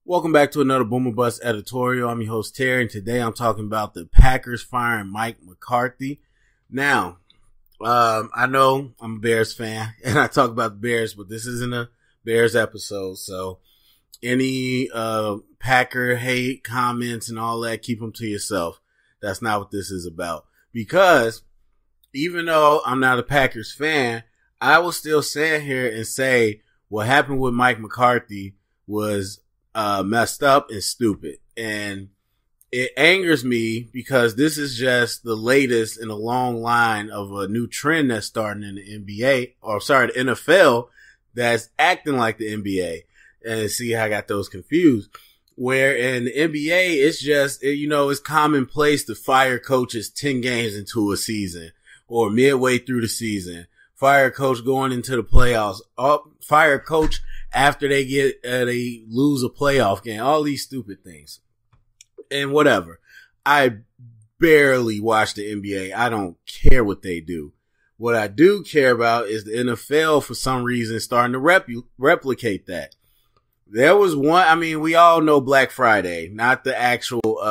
Welcome back to another Boomer Bust Editorial. I'm your host, Terry, and today I'm talking about the Packers firing Mike McCarthy. Now, I know I'm a Bears fan, and I talk about the Bears, but this isn't a Bears episode, so any Packer hate comments and all that, keep them to yourself. That's not what this is about. Because even though I'm not a Packers fan, I will still stand here and say what happened with Mike McCarthy was messed up and stupid. And it angers me because this is just the latest in a long line of a new trend that's starting in the NBA, the NFL, that's acting like the NBA. And see how I got those confused. Where in the NBA, it's just, it's commonplace to fire coaches 10 games into a season or midway through the season. Fire a coach going into the playoffs. Fire a coach after they lose a playoff game. All these stupid things. And whatever. I barely watch the NBA. I don't care what they do. What I do care about is the NFL, for some reason, starting to replicate that. There was one, we all know Black Friday, not the actual,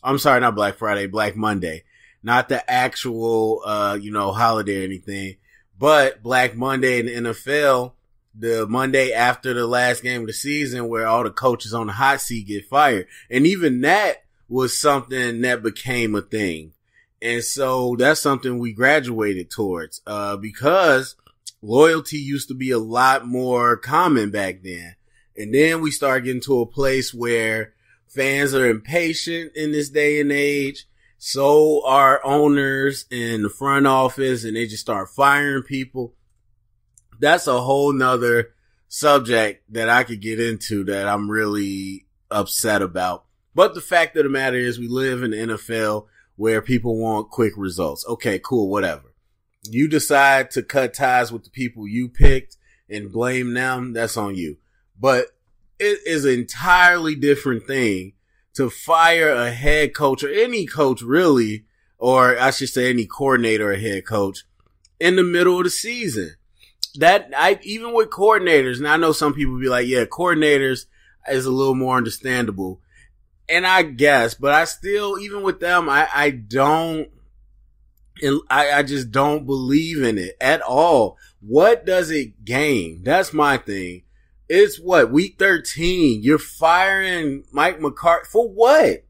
not Black Friday, Black Monday. Not the actual, holiday or anything. But Black Monday in the NFL, the Monday after the last game of the season where all the coaches on the hot seat get fired. And even that was something that became a thing. And so that's something we graduated towards, because loyalty used to be a lot more common back then. And then we start getting to a place where fans are impatient in this day and age. So are owners in the front office, and they just start firing people. That's a whole nother subject that I could get into that I'm really upset about. But the fact of the matter is we live in the NFL where people want quick results. Okay, cool, whatever. You decide to cut ties with the people you picked and blame them, that's on you. But it is an entirely different thing to fire a head coach or any coach really, or I should say any coordinator or head coach in the middle of the season. Even with coordinators, and I know some people be like, yeah, coordinators is a little more understandable. And I guess, but I still, even with them, I just don't believe in it at all. What does it gain? That's my thing. It's week 13. You're firing Mike McCarthy for what?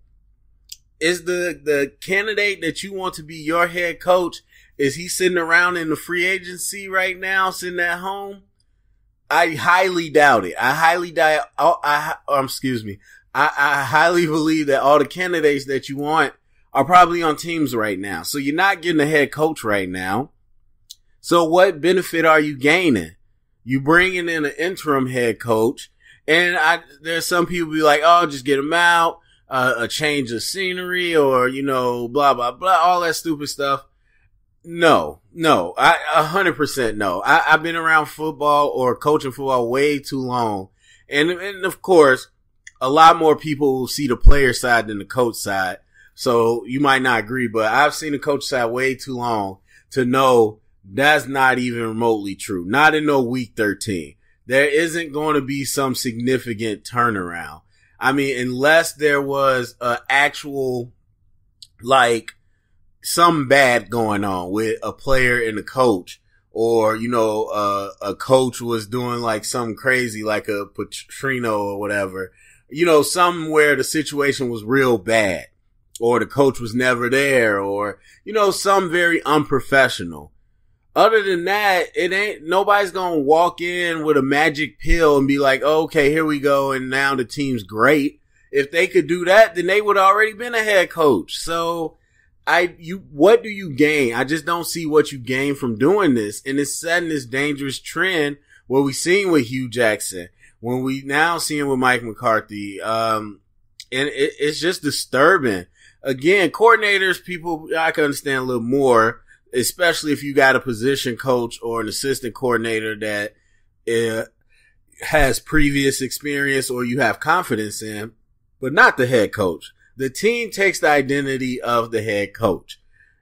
Is the candidate that you want to be your head coach, is he sitting around in the free agency right now, sitting at home? I highly doubt it. I highly believe that all the candidates that you want are probably on teams right now. So you're not getting a head coach right now. So what benefit are you gaining? You bringing in an interim head coach, and there's some people be like, oh, just get him out, a change of scenery, or, blah, blah, blah, all that stupid stuff. No, 100% no. I've been around football or coaching football way too long. And of course, a lot more people see the player side than the coach side. So you might not agree, but I've seen the coach side way too long to know that's not even remotely true. Not in no week 13. There isn't going to be some significant turnaround. Unless there was an actual, some bad going on with a player and a coach, or, a coach was doing something crazy, like a Petrino or whatever, somewhere the situation was real bad, or the coach was never there, or, some very unprofessional. Other than that, nobody's gonna walk in with a magic pill and be like, oh, okay, here we go, and now the team's great. If they could do that, then they would have already been a head coach. So, what do you gain? I just don't see what you gain from doing this. And it's setting this dangerous trend where we seen with Hugh Jackson, when we now seeing with Mike McCarthy. And it's just disturbing. Again, coordinators, people, I can understand a little more, especially if you got a position coach or an assistant coordinator that has previous experience or you have confidence in, but not the head coach. The team takes the identity of the head coach.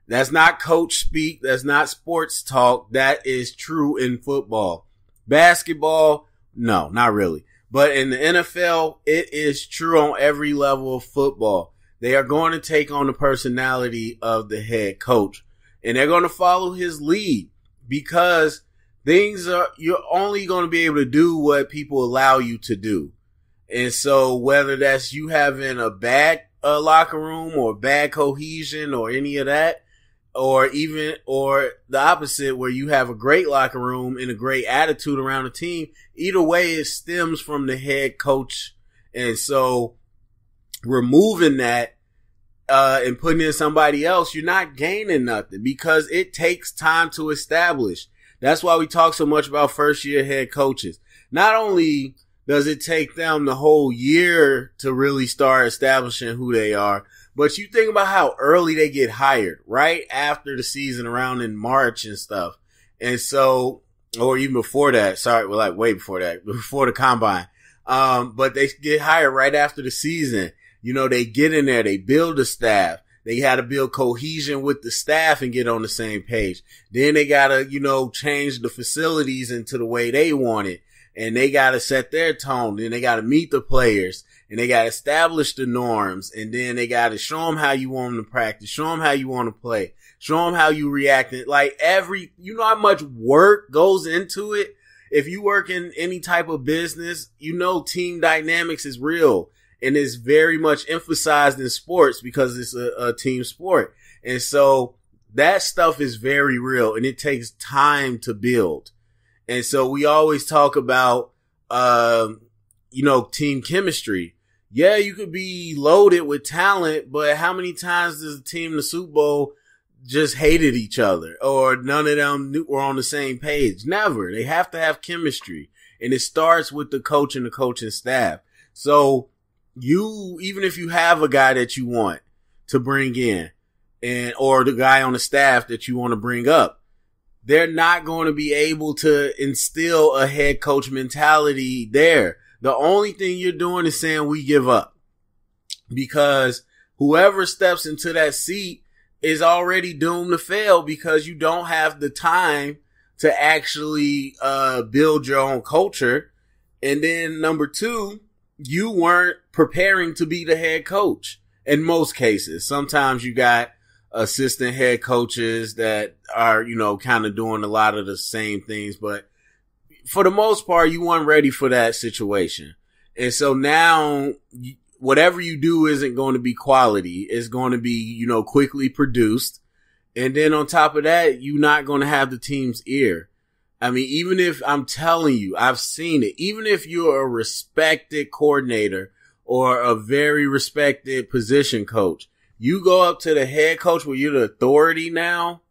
That's not coach speak. That's not sports talk. That is true in football. Basketball, no, not really. But in the NFL, it is true on every level of football. They are going to take on the personality of the head coach, and they're going to follow his lead, because you're only going to be able to do what people allow you to do. And so whether that's you having a bad locker room or bad cohesion or any of that, or the opposite where you have a great locker room and a great attitude around the team, either way it stems from the head coach. And so removing that and putting in somebody else, you're not gaining nothing, because it takes time to establish. That's why we talk so much about first year head coaches. Not only does it take them the whole year to really start establishing who they are, but you think about how early they get hired, right after the season, around in March and stuff. And so, or even before that, way before that, before the combine. But they get hired right after the season. You know, they get in there, they build a staff. They had to build cohesion with the staff and get on the same page. Then they gotta, change the facilities into the way they want it. And they gotta set their tone. Then they gotta meet the players. And they gotta establish the norms. And then they gotta show them how you want them to practice. Show them how you want to play. Show them how you react. Like you know how much work goes into it? If you work in any type of business, team dynamics is real. And it's very much emphasized in sports because it's a team sport. And so that stuff is very real, and it takes time to build. And so we always talk about, team chemistry. Yeah, you could be loaded with talent, but how many times does a team in the Super Bowl just hated each other, or none of them were on the same page? Never. They have to have chemistry, and it starts with the coach and the coaching staff. So even if you have a guy that you want to bring in, or the guy on the staff that you want to bring up, they're not going to be able to instill a head coach mentality there. The only thing you're doing is saying we give up, because whoever steps into that seat is already doomed to fail, because you don't have the time to actually build your own culture. And then number two, you weren't preparing to be the head coach in most cases. Sometimes you got assistant head coaches that are, kind of doing a lot of the same things, but for the most part, you weren't ready for that situation. And so now whatever you do isn't going to be quality. It's going to be, quickly produced. And then on top of that, you're not going to have the team's ear. I mean, even if, I'm telling you, I've seen it, even if you're a respected coordinator or a very respected position coach, you go up to the head coach where you're the authority now,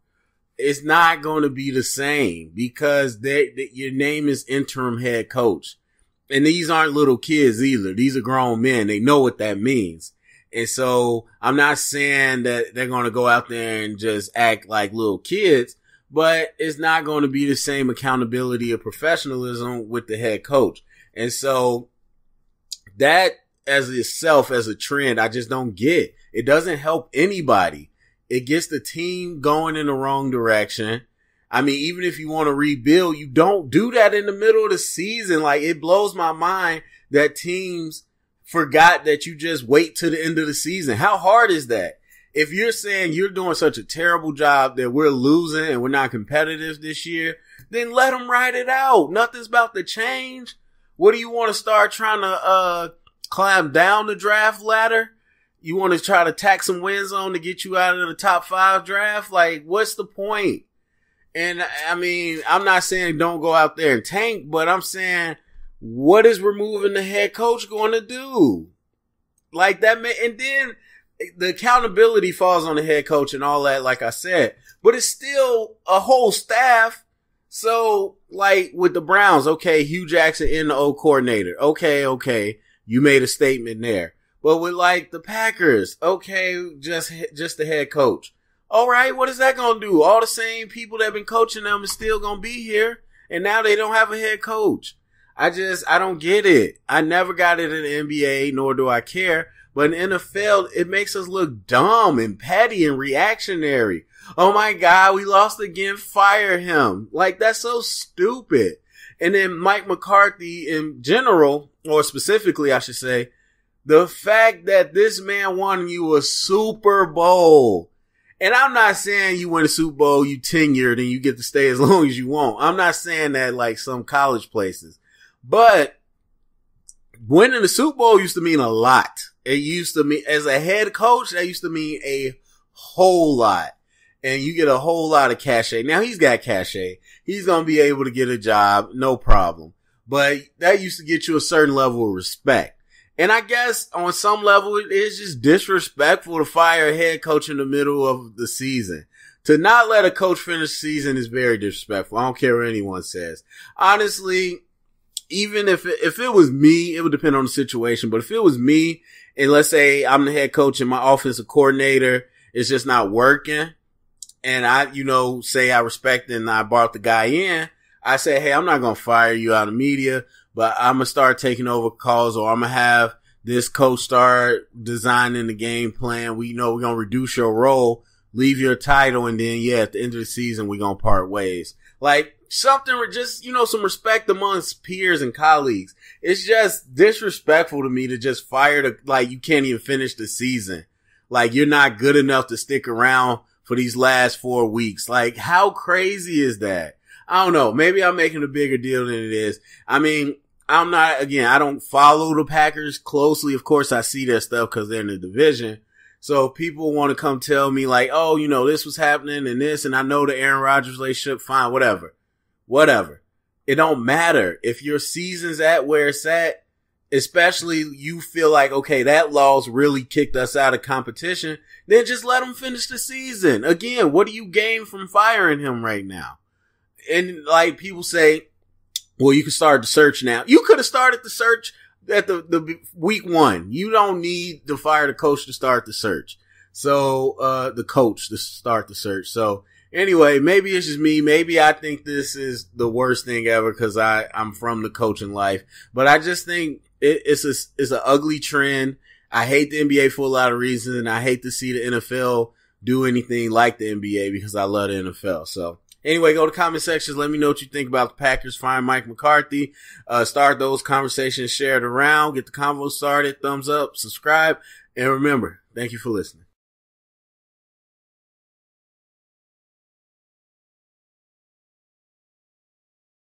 it's not going to be the same, because your name is interim head coach. And these aren't little kids either. These are grown men. They know what that means. And so I'm not saying that they're going to go out there and just act like little kids, but it's not going to be the same accountability or professionalism with the head coach. And so that as itself, as a trend, I just don't get. It doesn't help anybody. It gets the team going in the wrong direction. I mean, even if you want to rebuild, you don't do that in the middle of the season. Like, it blows my mind that teams forgot that you just wait to the end of the season. How hard is that? If you're saying you're doing such a terrible job that we're losing and we're not competitive this year, then let them ride it out. Nothing's about to change. What do you want to start trying to climb down the draft ladder? You want to try to tack some wins on to get you out of the top 5 draft? Like, what's the point? And I mean, I'm not saying don't go out there and tank, but I'm saying, what is removing the head coach going to do? Like that, and then the accountability falls on the head coach and all that, like I said, but it's still a whole staff. So, like with the Browns, okay, Hugh Jackson in the O coordinator. Okay, you made a statement there. But with like the Packers, okay, just the head coach. All right, what is that going to do? All the same people that have been coaching them is still going to be here, and now they don't have a head coach. I don't get it. I never got it in the NBA, nor do I care. But in NFL, it makes us look dumb and petty and reactionary. Oh my God, we lost again, fire him. Like, that's so stupid. And then Mike McCarthy in general, or specifically, I should say, the fact that this man won you a Super Bowl. And I'm not saying you win a Super Bowl, you tenured and you get to stay as long as you want. I'm not saying that like some college places. But winning the Super Bowl used to mean a lot. It used to mean, as a head coach, that used to mean a whole lot. And you get a whole lot of cachet. Now he's got cachet. He's going to be able to get a job, no problem. But that used to get you a certain level of respect. And I guess on some level, it is just disrespectful to fire a head coach in the middle of the season. To not let a coach finish the season is very disrespectful. I don't care what anyone says. Honestly, even if it was me, it would depend on the situation. But if it was me, and let's say I'm the head coach and my offensive coordinator is just not working, and I, say I respect and I brought the guy in, I say, hey, I'm not going to fire you out of media, but I'm going to start taking over calls, or I'm going to have this coach start designing the game plan. We're going to reduce your role, leave your title, and then, at the end of the season, we're going to part ways. Like, something with just, some respect amongst peers and colleagues. It's just disrespectful to me to just fire you can't even finish the season. Like, you're not good enough to stick around for these last 4 weeks. Like, how crazy is that? I don't know. Maybe I'm making a bigger deal than it is. I mean, I don't follow the Packers closely. Of course, I see their stuff because they're in the division. So people want to come tell me like, oh, this was happening and this, and I know the Aaron Rodgers relationship, fine, whatever. It don't matter. If your season's at where it's at, especially you feel like, okay, that loss really kicked us out of competition, then just let him finish the season. Again, what do you gain from firing him right now? And like people say, well, you can start the search now. You could have started the search at the week 1. You don't need to fire the coach to start the search. So, the coach to start the search. So anyway, maybe it's just me. Maybe I think this is the worst thing ever because I'm from the coaching life, but I just think it's an ugly trend. I hate the NBA for a lot of reasons, and I hate to see the NFL do anything like the NBA because I love the NFL. So anyway, go to comment sections. Let me know what you think about the Packers firing Mike McCarthy. Start those conversations, share it around, get the convo started, thumbs up, subscribe, and remember, thank you for listening.